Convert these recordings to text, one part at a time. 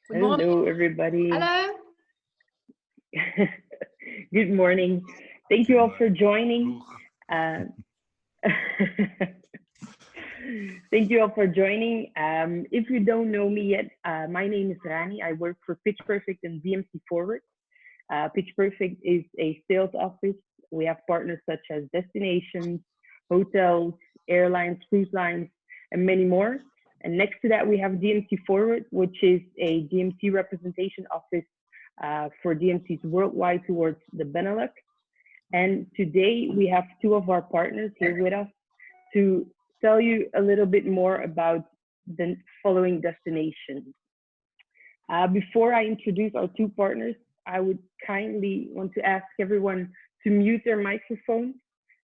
Good morning. Hello, everybody. Hello. Good morning. Thank you all for joining. Uh, Thank you all for joining. If you don't know me yet, my name is Rani. I work for Pitch Perfect and DMC Forward. Pitch Perfect is a sales office. We have partners such as destinations, hotels, airlines, cruise lines, and many more. And next to that, we have DMC Forward, which is a DMC representation office for DMCs worldwide towards the Benelux. And today we have two of our partners here with us to tell you a little bit more about the following destinations. Before I introduce our two partners, I would kindly want to ask everyone to mute their microphones.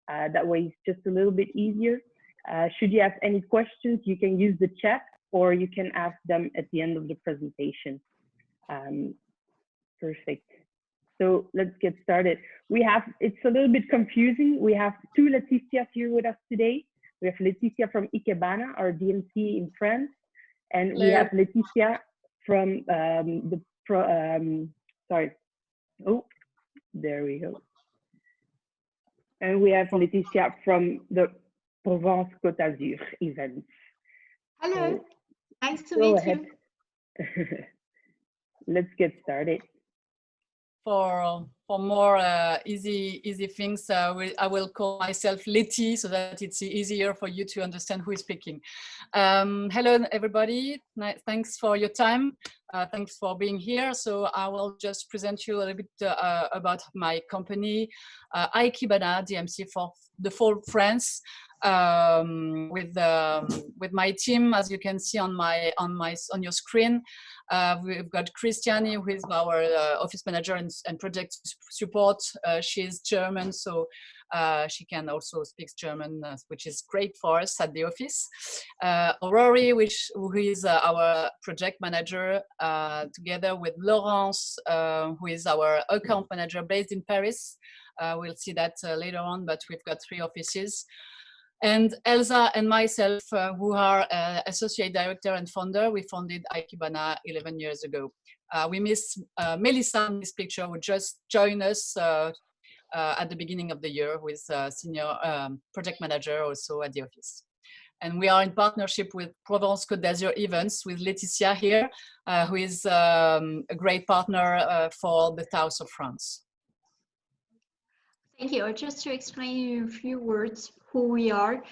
That way it's just a little bit easier. Should you have any questions, you can use the chat or you can ask them at the end of the presentation. Perfect. So let's get started. It's a little bit confusing. We have two Leticias here with us today. We have Leticia from Ikebana, our DMC in France, and we have Leticia from there we go. And we have Leticia from the Provence Côte d'Azur event. Hello. So, nice to meet you. Let's get started. For more easy things, I will call myself Leti so that it's easier for you to understand who is speaking. Hello, everybody. Thanks for your time. Thanks for being here. So I will just present you a little bit about my company, Ikebana DMC for the full France. With my team, as you can see on your screen, we've got Christiane, who is our office manager and project support. She's German, so she can also speak German, which is great for us at the office. Rory, who is our project manager, together with Laurence, who is our account manager based in Paris. We'll see that later on, but we've got 3 offices. And Elsa and myself, who are associate director and founder, we founded Ikebana 11 years ago. We miss Melissa in this picture, who just joined us at the beginning of the year with senior project manager also at the office. And we are in partnership with Provence Côte d'Azur events with Leticia here, who is a great partner for the south of France. Thank you. Just to explain in a few words who we are,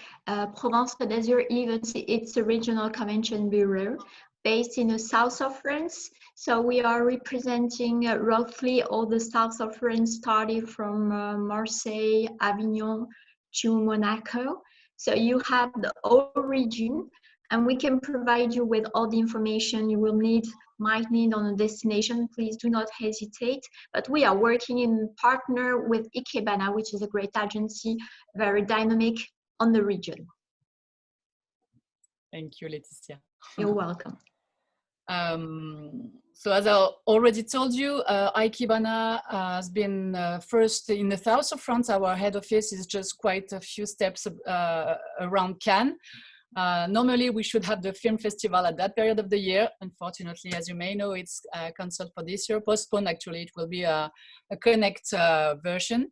Provence Côte d'Azur Events, it's a regional convention bureau based in the south of France. So we are representing roughly all the south of France, starting from Marseille, Avignon to Monaco. So you have the whole region, and we can provide you with all the information you might need on a destination. Please do not hesitate. But we are working in partner with Ikebana, which is a great agency, very dynamic on the region. Thank you, Leticia. You're welcome. So as I already told you, Ikebana has been first in the south of France. Our head office is just quite a few steps around Cannes. Normally, we should have the film festival at that period of the year. Unfortunately, as you may know, it's cancelled for this year, postponed actually. It will be a Connect version.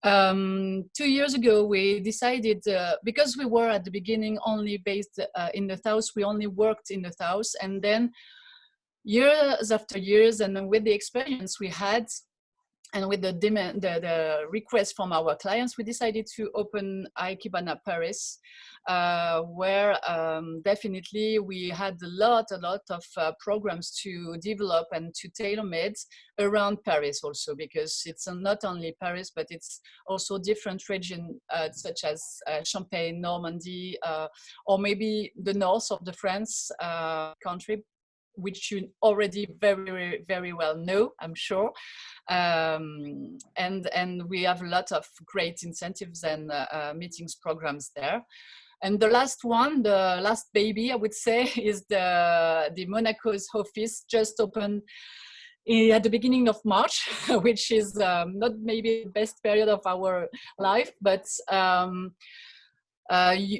2 years ago, we decided, because we were at the beginning only based in the south, we only worked in the south. And then years after years, and then with the experience we had, and with the demand, the request from our clients, we decided to open Ikebana Paris, where definitely we had a lot of programs to develop and to tailor-made around Paris also, because it's not only Paris, but it's also different regions such as Champagne, Normandy, or maybe the north of the France country, which you already very well know, I'm sure. And we have a lot of great incentives and meetings programs there. And the last one, the last baby, I would say, is the Monaco's office, just opened at the beginning of March, which is not maybe the best period of our life, but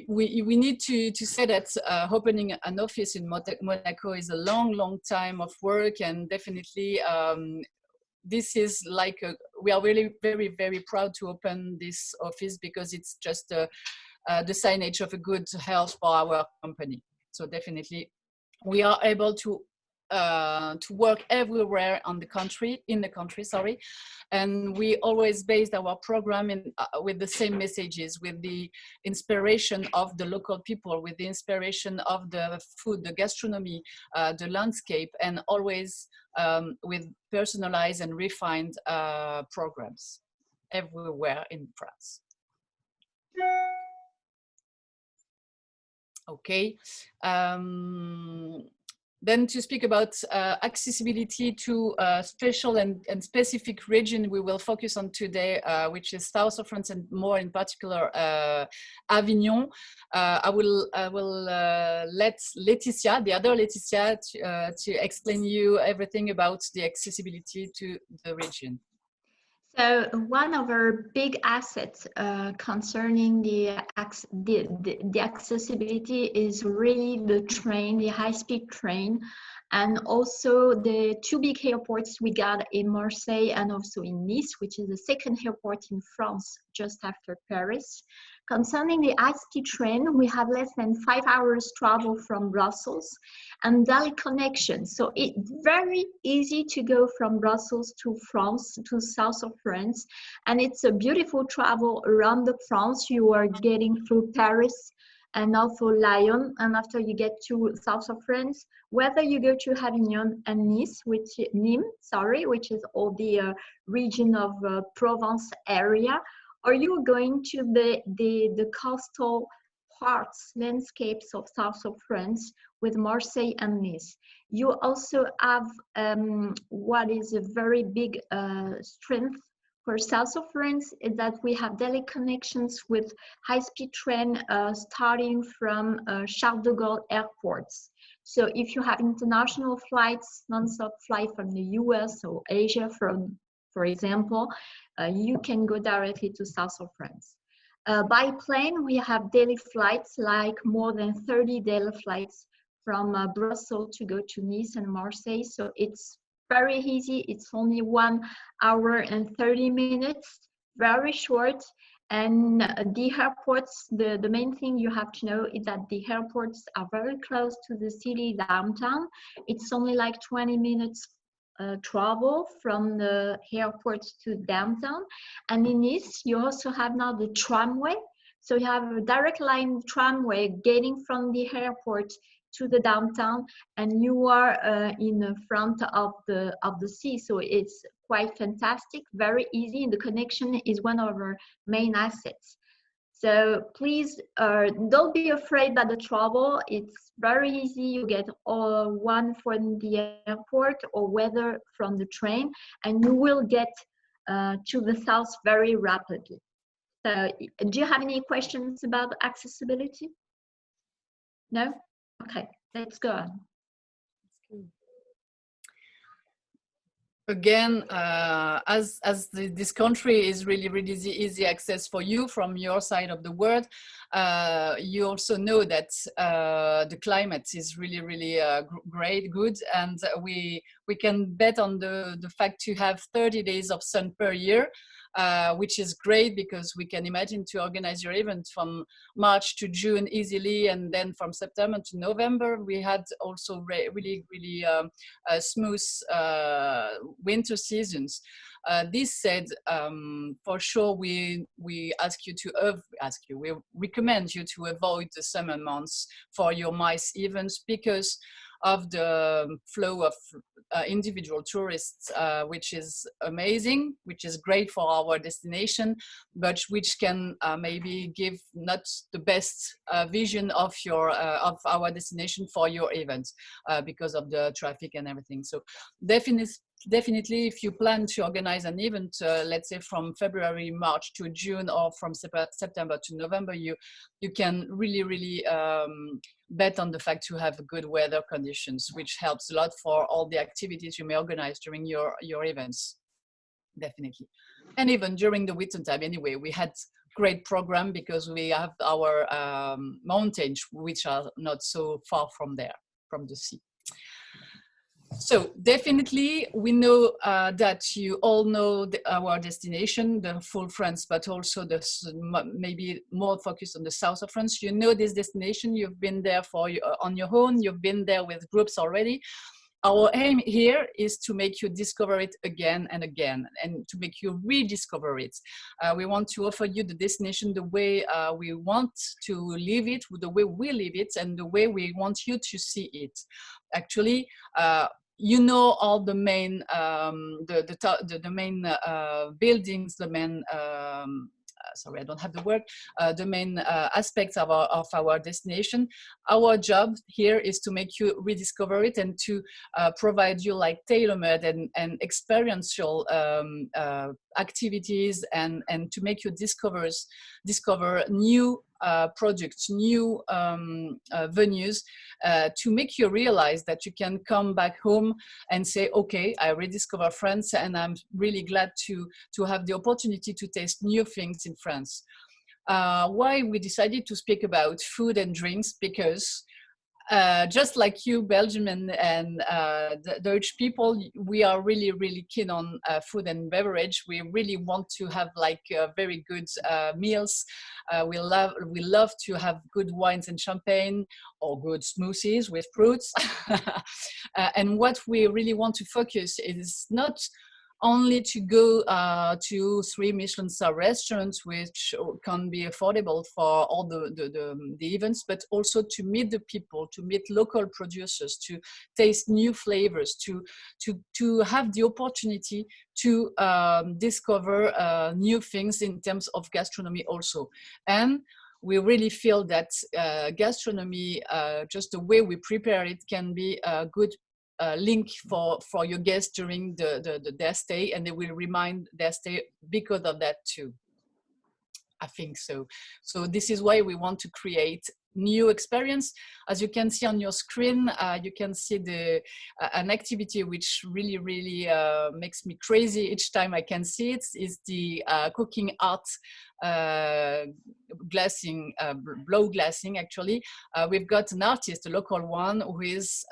we need to say that opening an office in Monaco is a long time of work, and definitely this is like we are really very proud to open this office, because it's just the signage of a good health for our company. So definitely we are able to work everywhere in the country, sorry. And we always based our program in, with the same messages, with the inspiration of the local people, with the inspiration of the food, the gastronomy, the landscape, and always with personalized and refined programs everywhere in France. Okay. Then to speak about accessibility to special and specific region we will focus on today, which is south of France, and more in particular Avignon. I will let Laetitia, the other Laetitia, to explain you everything about the accessibility to the region. So one of our big assets concerning the accessibility is really the train, the high-speed train, and also the two big airports we got in Marseille and also in Nice, which is the second airport in France, just after Paris. Concerning the high-speed train, we have less than 5 hours travel from Brussels and daily connection. So it's very easy to go from Brussels to France, to south of France. And it's a beautiful travel around the France. You are getting through Paris and also Lyon. And after you get to south of France, whether you go to Avignon and Nice, which is all the region of Provence area, or you're going to the coastal parts, landscapes of south of France with Marseille and Nice. You also have what is a very big strength for south of France is that we have daily connections with high-speed train starting from Charles de Gaulle airports. So if you have international flights, non-stop flight from the US or Asia, for example, you can go directly to south of France. By plane, we have daily flights, like more than 30 daily flights from Brussels to go to Nice and Marseille. So it's very easy. It's only 1 hour and 30 minutes, very short. And the airports, the main thing you have to know is that the airports are very close to the city downtown. It's only like 20 minutes travel from the airport to downtown. And in Nice, you also have now the tramway. So you have a direct line tramway getting from the airport to the downtown, and you are in the front of the sea. So it's quite fantastic, very easy, and the connection is one of our main assets. So please don't be afraid by the travel. It's very easy. You get one from the airport or whether from the train, and you will get to the south very rapidly. So do you have any questions about accessibility? No? Okay, let's go on. Again, as this country is really easy access for you from your side of the world, you also know that the climate is really good, and we can bet on the fact to have 30 days of sun per year, which is great, because we can imagine to organize your event from March to June easily, and then from September to November we had also really smooth winter seasons. This said, for sure we recommend you to avoid the summer months for your MICE events, because of the flow of individual tourists, which is amazing, which is great for our destination, but which can maybe give not the best vision of your of our destination for your event, because of the traffic and everything. So definitely, if you plan to organize an event, let's say from February, March to June, or from September to November, you can really bet on the fact to have good weather conditions, which helps a lot for all the activities you may organize during your events, definitely. And even during the winter time, anyway, we had great program because we have our mountains, which are not so far from there, from the sea. So definitely, we know that you all know our destination, the full France, but also maybe more focused on the south of France. You know this destination, you've been there on your own, you've been there with groups already. Our aim here is to make you discover it again and again, and to make you rediscover it. We want to offer you the destination the way we want to live it, the way we live it, and the way we want you to see it. Actually, you know all the main buildings, the main sorry, I don't have the word, the main aspects of our destination. Our job here is to make you rediscover it and to provide you like tailor-made and experiential activities and to make you discover new projects, new venues, to make you realize that you can come back home and say, okay, I rediscover France and I'm really glad to have the opportunity to taste new things in France. Why we decided to speak about food and drinks? Because just like you, Belgium and the Dutch people, we are really, really keen on food and beverage. We really want to have like very good meals. We love to have good wines and champagne or good smoothies with fruits. And what we really want to focus is not only to go to 3 Michelin star restaurants, which can be affordable for all the events, but also to meet the people, to meet local producers, to taste new flavors, to have the opportunity to discover new things in terms of gastronomy also. And we really feel that gastronomy, just the way we prepare it, can be a good link for your guests during their stay, and they will remind their stay because of that too. I think so. So this is why we want to create new experience. As you can see on your screen, you can see an activity which really makes me crazy each time I can see it, is the cooking art glassing, blow glassing actually. We've got an artist, a local one, who is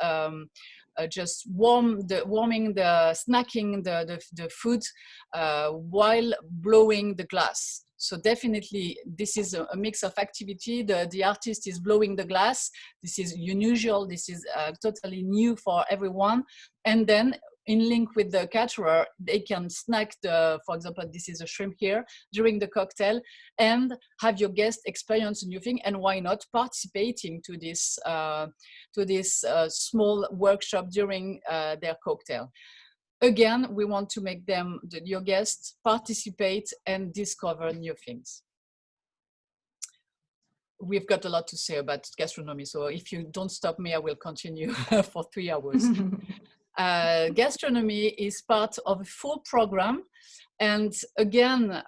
just snacking the food while blowing the glass. So definitely this is a mix of activity. The artist is blowing the glass. This is unusual. This is totally new for everyone. And then in link with the caterer, they can snack for example, this is a shrimp here, during the cocktail, and have your guest experience a new thing, and why not participating to this small workshop during their cocktail. Again, we want to make your guests participate and discover new things. We've got a lot to say about gastronomy, so if you don't stop me, I will continue for 3 hours. Gastronomy is part of a full program, and again,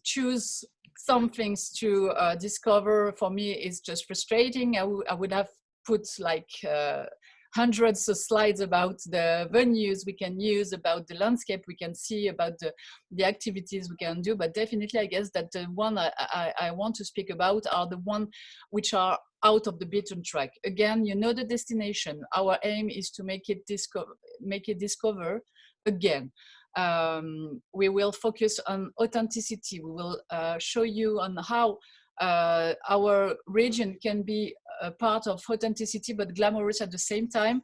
choose some things to discover for me is just frustrating. I would have put like hundreds of slides about the venues we can use, about the landscape we can see, about the activities we can do, but definitely I guess that the one I want to speak about are the one which are out of the beaten track. Again, you know the destination. Our aim is to make it discover again. We will focus on authenticity. We will show you on how our region can be a part of authenticity but glamorous at the same time.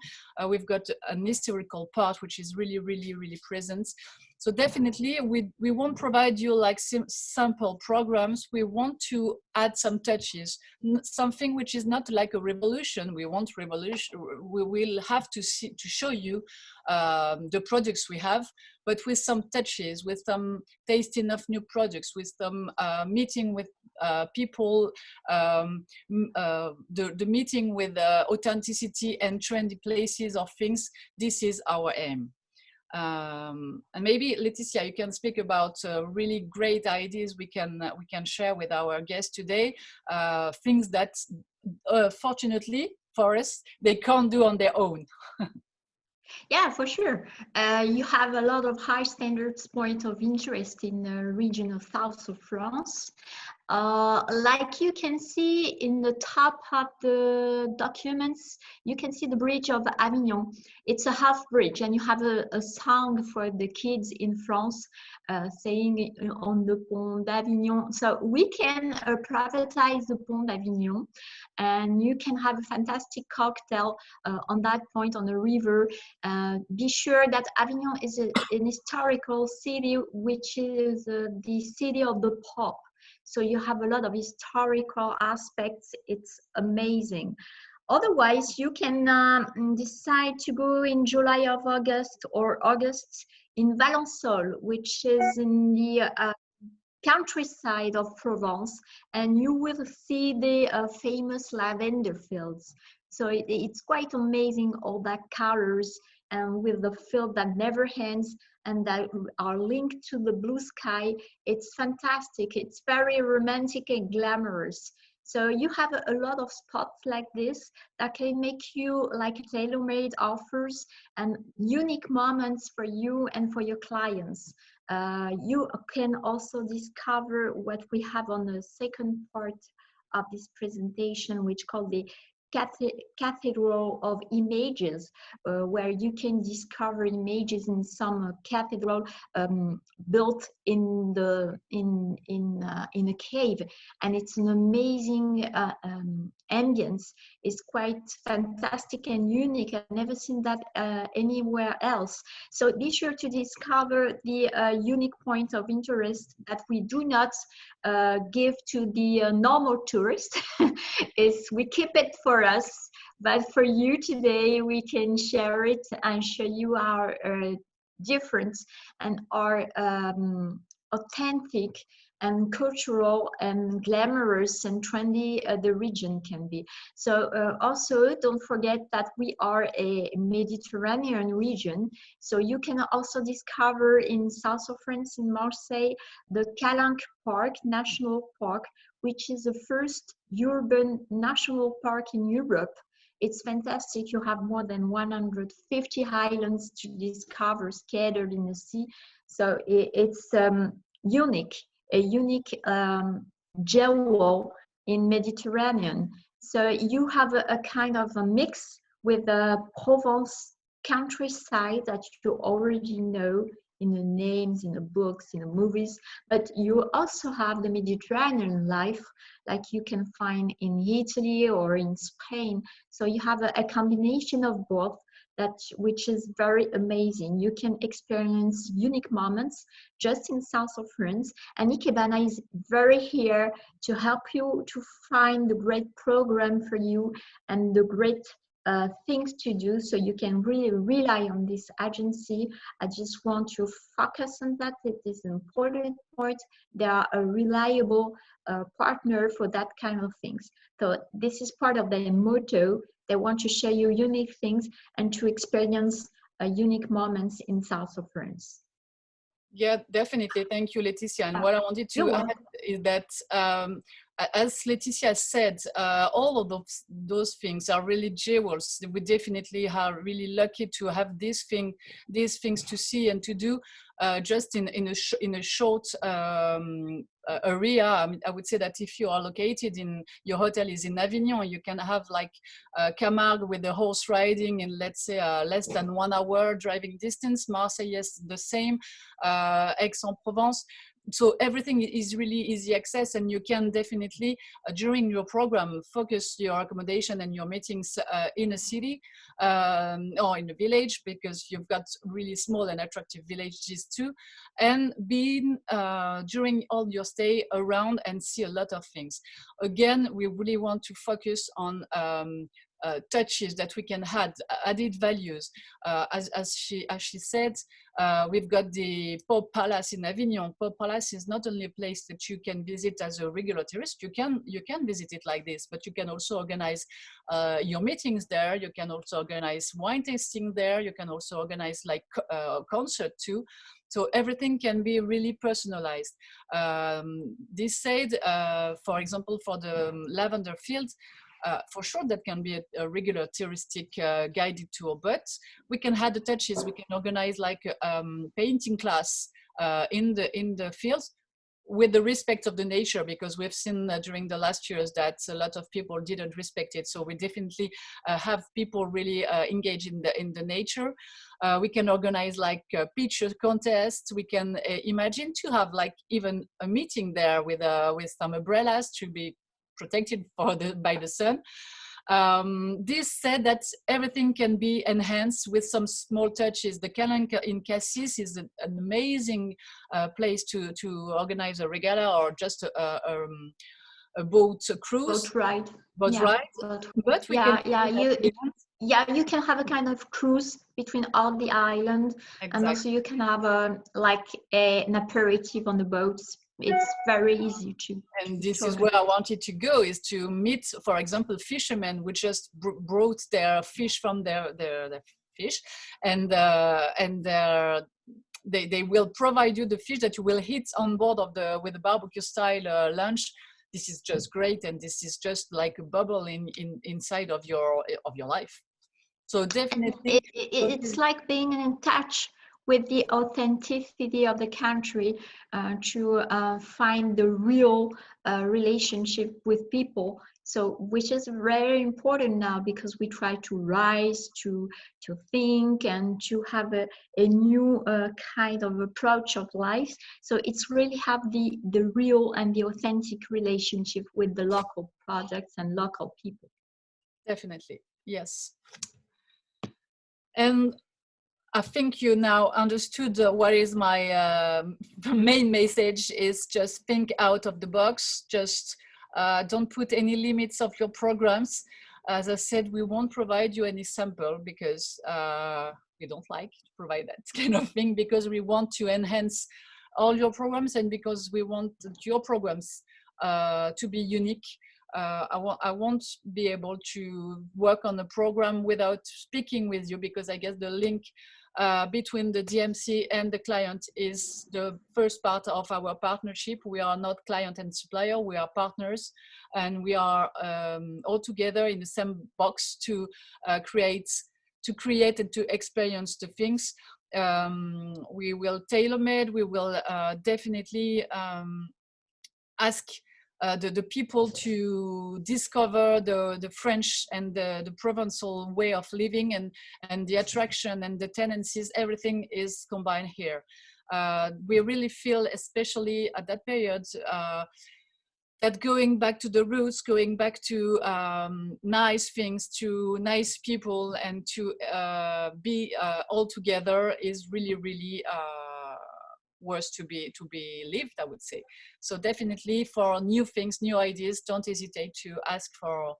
We've got an historical part which is really present. So definitely we won't provide you like sample programs. We want to add some touches, something which is not like a revolution. We want revolution. We will have to show you the products we have, but with some touches, with some tasting of new products, with some meeting with people, the meeting with authenticity and trendy places or things. This is our aim. And maybe Laetitia, you can speak about really great ideas we can share with our guests today, things that fortunately for us they can't do on their own. Yeah, for sure. You have a lot of high standards point of interest in the region of south of France. Like you can see in the top of the documents, you can see the bridge of Avignon. It's a half bridge, and you have a song for the kids in France saying on the Pont d'Avignon. So we can privatize the Pont d'Avignon, and you can have a fantastic cocktail on that point on the river. Be sure that Avignon is an historical city, which is the city of the Pope. So you have a lot of historical aspects. It's amazing. Otherwise, you can decide to go in July or August in Valensole, which is in the countryside of Provence, and you will see the famous lavender fields. So it's quite amazing, all that colors, and with the field that never ends and that are linked to the blue sky. It's fantastic. It's very romantic and glamorous. So you have a lot of spots like this that can make you like tailor-made offers and unique moments for you and for your clients. You can also discover what we have on the second part of this presentation, which called the Cathedral of Images, where you can discover images in some cathedral built in a cave, and it's an amazing ambience. It's quite fantastic and unique. I've never seen that anywhere else. So be sure to discover the unique point of interest that we do not give to the normal tourist. We keep it for us, but for you today, we can share it and show you our difference and our authentic and cultural and glamorous and trendy the region can be. So also don't forget that we are a Mediterranean region. So you can also discover in south of France, in Marseille, the Calanque Park, National Park, which is the first urban national park in Europe. It's fantastic. You have more than 150 islands to discover scattered in the sea. So it's unique, a unique jewel in Mediterranean. So you have a kind of a mix with the Provence countryside that you already know in the names, in the books, in the movies, but you also have the Mediterranean life like you can find in Italy or in Spain. So you have a combination of both, which is very amazing. You can experience unique moments just in south of France, and Ikebana is very here to help you to find the great program for you and the great things to do, so you can really rely on this agency. I just want to focus on that. It is an important point. They are a reliable partner for that kind of things. So this is part of their motto. They want to share you unique things and to experience unique moments in south of France. Yeah, definitely. Thank you, Laetitia. And what I wanted to add is that, as Laetitia said, all of those things are really jewels. We definitely are really lucky to have these things to see and to do just in a short area. I mean, I would say that if you are located in, your hotel is in Avignon, you can have like Camargue with the horse riding in, let's say, less than 1 hour driving distance. Marseille is the same, Aix-en-Provence. So everything is really easy access, and you can definitely, during your program, focus your accommodation and your meetings in a city or in a village, because you've got really small and attractive villages too, and being during all your stay around and see a lot of things. Again, we really want to focus on touches that we can add, added values. As she said, we've got the Pope Palace in Avignon. Pope Palace is not only a place that you can visit as a regular tourist. You can visit it like this, but you can also organize your meetings there. You can also organize wine tasting there. You can also organize like a concert too. So everything can be really personalized. This said, for example, for the lavender fields, for sure that can be a regular touristic guided tour, but we can add the touches. We can organize like a painting class in the fields, with the respect of the nature, because we've seen during the last years that a lot of people didn't respect it. So we definitely have people really engage in the nature. We can organize like picture contests. We can imagine to have like even a meeting there with some umbrellas to be protected by the sun. This said that everything can be enhanced with some small touches. The canal in Cassis is an amazing place to organize a regatta or just a boat cruise. Boat ride. But we can you can have a kind of cruise between all the islands, exactly. And also you can have an aperitif on the boats. It's very easy to. And this is where I wanted to go, is to meet, for example, fishermen who just brought their fish from their fish, and they will provide you the fish that you will eat on board of with the barbecue style lunch. This is just great, and this is just like a bubble inside of your life. So definitely, it's like being in touch with the authenticity of the country, to find the real relationship with people. So, which is very important now, because we try to rise, to think, and to have a new kind of approach of life. So it's really have the real and the authentic relationship with the local products and local people. Definitely, yes. And I think you now understood what is my main message is: just think out of the box. Just don't put any limits of your programs. As I said, we won't provide you any sample because we don't like to provide that kind of thing, because we want to enhance all your programs, and because we want your programs to be unique. I won't be able to work on a program without speaking with you, because I guess the link between the DMC and the client is the first part of our partnership. We are not client and supplier, we are partners, and we are all together in the same box to create and to experience the things. We will tailor-made, we will definitely ask the people to discover the French and the Provençal way of living, and the attraction and the tendencies. Everything is combined here. We really feel, especially at that period, that going back to the roots, going back to nice things, to nice people, and to be all together is really, really worth to be lived, I would say. So definitely, for new things, new ideas, don't hesitate to ask for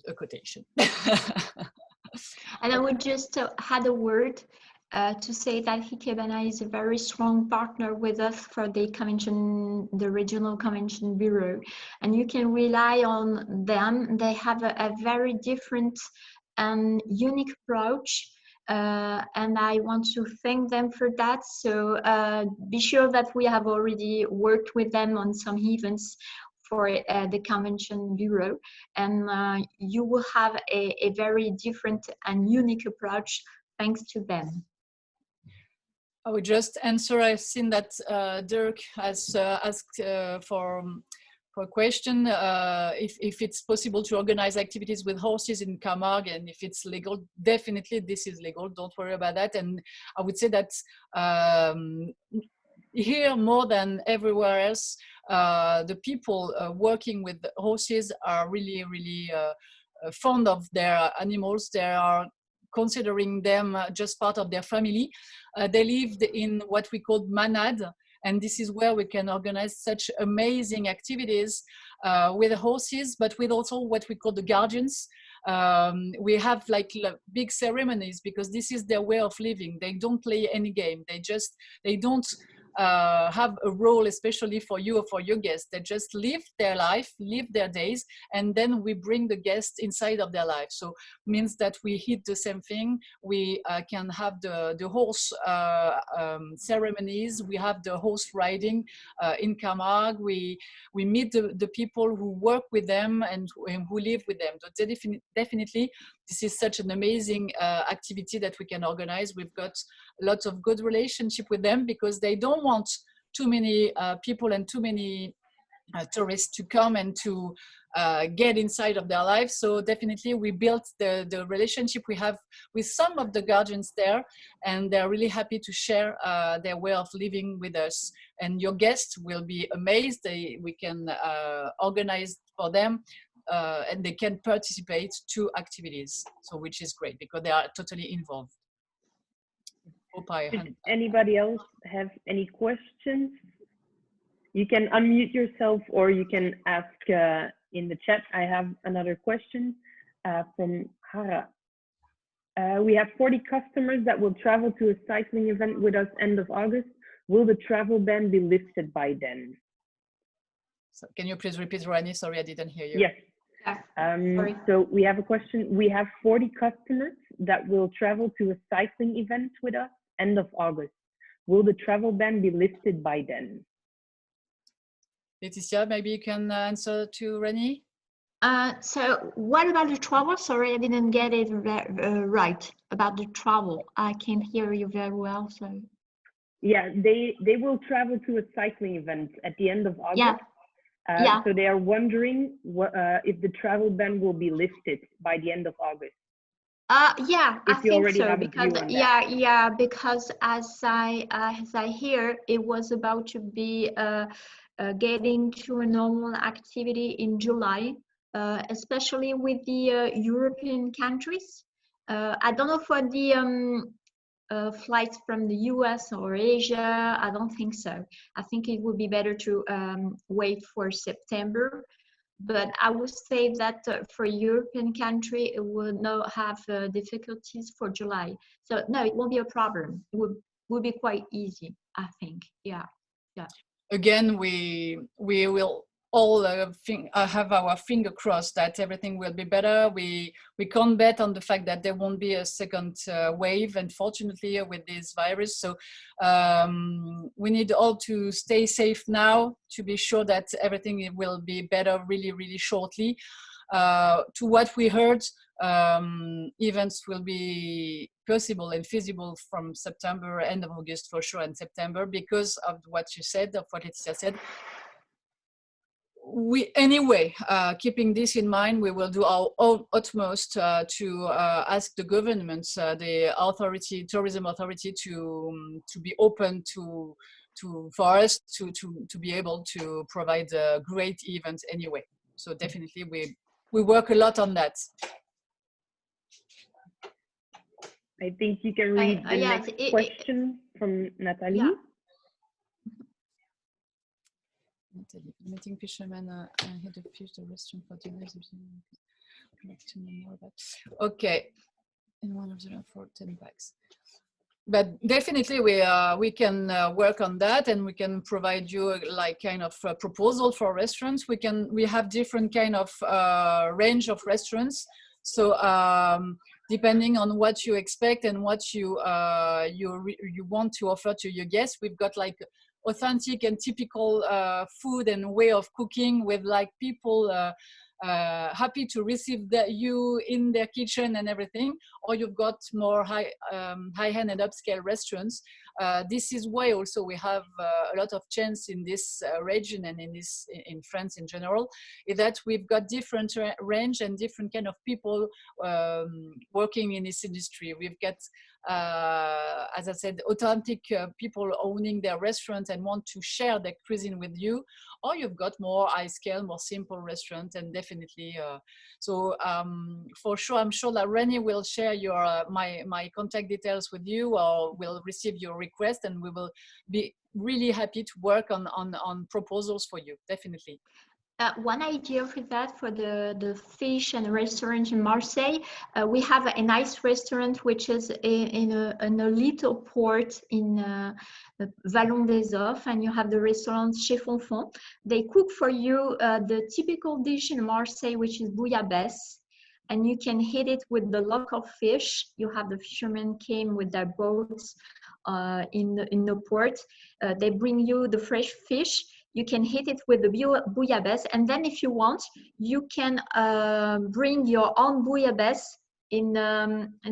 a quotation. And I would just add a word to say that Ikebana is a very strong partner with us for the regional convention bureau, and you can rely on them. They have a very different and unique approach. And I want to thank them for that. So be sure that we have already worked with them on some events for the Convention Bureau, and you will have a very different and unique approach thanks to them. I would just answer. I've seen that Dirk has asked for a question, if it's possible to organize activities with horses in Camargue, and if it's legal. Definitely this is legal, don't worry about that. And I would say that here, more than everywhere else, the people working with horses are really, really fond of their animals. They are considering them just part of their family. They lived in what we call manade, and this is where we can organize such amazing activities with the horses, but with also what we call the guardians. We have like big ceremonies, because this is their way of living. They don't play any game. They don't have a role, especially for you or for your guests. They just live their life, live their days, and then we bring the guests inside of their life. So means that we eat the same thing. We can have the horse ceremonies. We have the horse riding in Camargue. We meet the people who work with them and who live with them. So definitely, this is such an amazing activity that we can organize. We've got lots of good relationship with them, because they don't want too many people and too many tourists to come and to get inside of their lives. So definitely we built the relationship we have with some of the guardians there, and they're really happy to share their way of living with us. And your guests will be amazed. We can organize for them and they can participate to activities. So which is great because they are totally involved. Did anybody else have any questions? You can unmute yourself or you can ask in the chat. I have another question from Hara. We have 40 customers that will travel to a cycling event with us end of August. Will the travel ban be lifted by then? So can you please repeat, Rani? Sorry, I didn't hear you. Yes. So we have a question. We have 40 customers that will travel to a cycling event with us end of August. Will the travel ban be lifted by then? Laetitia, maybe you can answer to Rani. So what about the travel? Sorry, I didn't get it right about the travel. I can't hear you very well. So yeah, they will travel to a cycling event at the end of August. So they are wondering if the travel ban will be lifted by the end of August. Yeah, if I you think already so, have because a view on that. yeah, because as I hear, it was about to be getting to a normal activity in July, especially with the European countries. I don't know for the flights from the US or Asia. I don't think so. I think it would be better to wait for September. But I would say that for European country, it would not have difficulties for July. So no, it won't be a problem. It would be quite easy, I think. Yeah. Again, we will all have our finger crossed that everything will be better. We can't bet on the fact that there won't be a second wave, unfortunately, with this virus. So we need all to stay safe now to be sure that everything will be better really, really shortly. To what we heard, events will be possible and feasible from September, end of August for sure, and September, because of what you said, of what Laetitia said. We anyway, keeping this in mind, we will do our utmost to ask the government, the authority, tourism authority, to be open for us to be able to provide a great event anyway. So definitely we work a lot on that. I think you can read the next question from Nathalie. Yeah. Nathalie, meeting fishermen had to fish the restaurant for dinners. Okay, in one of them for 10 bags. But definitely we can work on that, and we can provide you like kind of a proposal for restaurants. We have different kind of range of restaurants. So depending on what you expect and what you want to offer to your guests, we've got like authentic and typical food and way of cooking with like people happy to receive you in their kitchen and everything, or you've got more high-end and upscale restaurants. This is why also we have a lot of chance in this region and in France in general, is that we've got different range and different kind of people working in this industry. We've got as I said, authentic people owning their restaurants and want to share their cuisine with you, or you've got more high scale, more simple restaurants, and definitely for sure, I'm sure that Rennie will share your my contact details with you, or will receive your request, and we will be really happy to work on proposals for you, definitely. One idea for that, for the fish and restaurant in Marseille, we have a nice restaurant which is in a little port in Vallon des Offres, and you have the restaurant Chez Fonfon. They cook for you the typical dish in Marseille, which is bouillabaisse, and you can hit it with the local fish. You have the fishermen came with their boats in the port. They bring you the fresh fish. You can hit it with the bouillabaisse, and then if you want, you can bring your own bouillabaisse in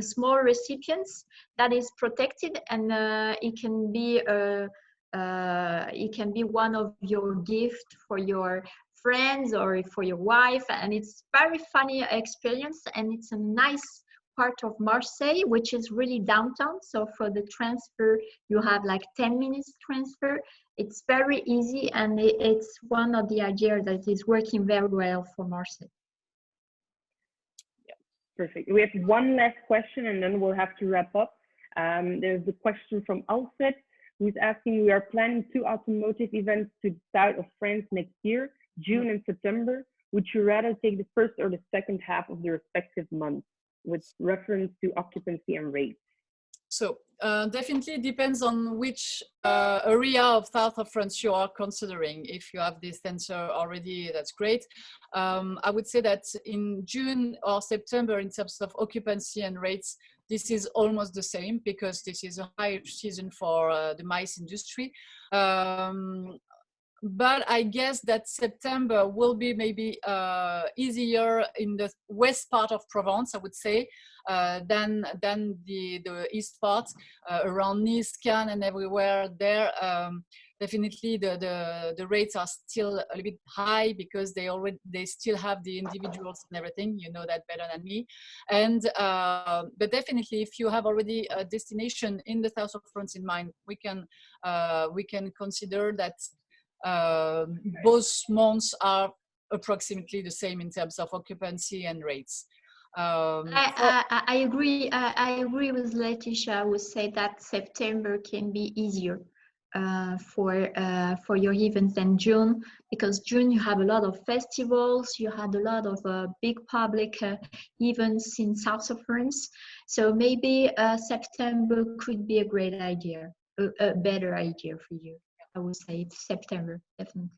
small recipients that is protected, and it can be It can be one of your gift for your friends or for your wife, and it's very funny experience, and it's a nice part of Marseille, which is really downtown. So for the transfer, you have like 10 minutes transfer. It's very easy, and it's one of the ideas that is working very well for Marseille. Yeah, perfect. We have one last question, and then we'll have to wrap up. There's a question from Alfred, who's asking, we are planning 2 automotive events to the south of France next year, June and September. Would you rather take the first or the second half of the respective months, with reference to occupancy and rates? So definitely depends on which area of south of France you are considering. If you have this answer already, that's great. I would say that in June or September, in terms of occupancy and rates, this is almost the same, because this is a high season for the MICE industry. But I guess that September will be maybe easier in the west part of Provence, I would say, than the east part, around Nice, Cannes, and everywhere there. Definitely the rates are still a little bit high, because they still have the individuals and everything. You know that better than me. And but definitely, if you have already a destination in the south of France in mind, we can consider that both months are approximately the same in terms of occupancy and rates. I agree. I agree with Laetitia. I would say that September can be easier for your events than June, because June you have a lot of festivals. You had a lot of big public events in south of France. So maybe September could be a great idea, a better idea for you. I would say September, definitely.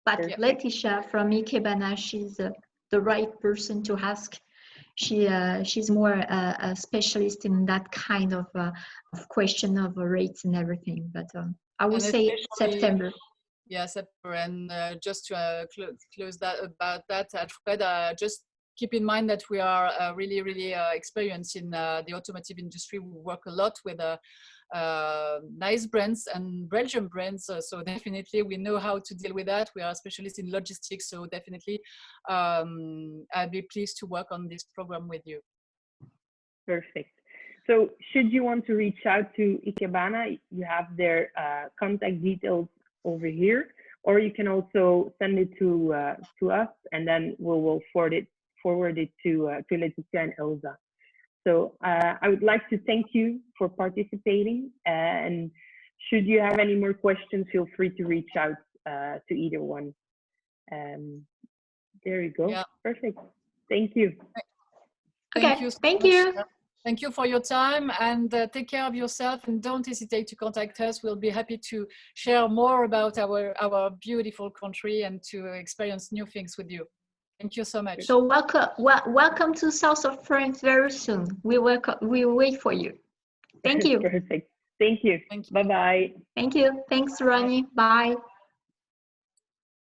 But Perfect. Laetitia from Ikebana, she's the right person to ask. She's more a specialist in that kind of question of rates and everything. But I would say September. Yeah, September. And just to close that about that, Alfred, just keep in mind that we are really, really experienced in the automotive industry. We work a lot with nice brands and Belgian brands, so definitely we know how to deal with that. We are specialists in logistics, so definitely I'll be pleased to work on this program with you. Perfect. So should you want to reach out to Ikebana, you have their contact details over here, or you can also send it to us, and then we will forward it to Laetitia and Elsa. So I would like to thank you for participating, and should you have any more questions, feel free to reach out to either one. There you go. Yeah. Perfect. Thank you. Thank you so thank much. you. Thank you for your time, and take care of yourself, and don't hesitate to contact us. We'll be happy to share more about our beautiful country and to experience new things with you. Thank you so much. So welcome to south of France very soon. We wait for you. Thank you. Perfect. Thank you. Bye-bye. Thank you. Thanks, Ronnie. Bye.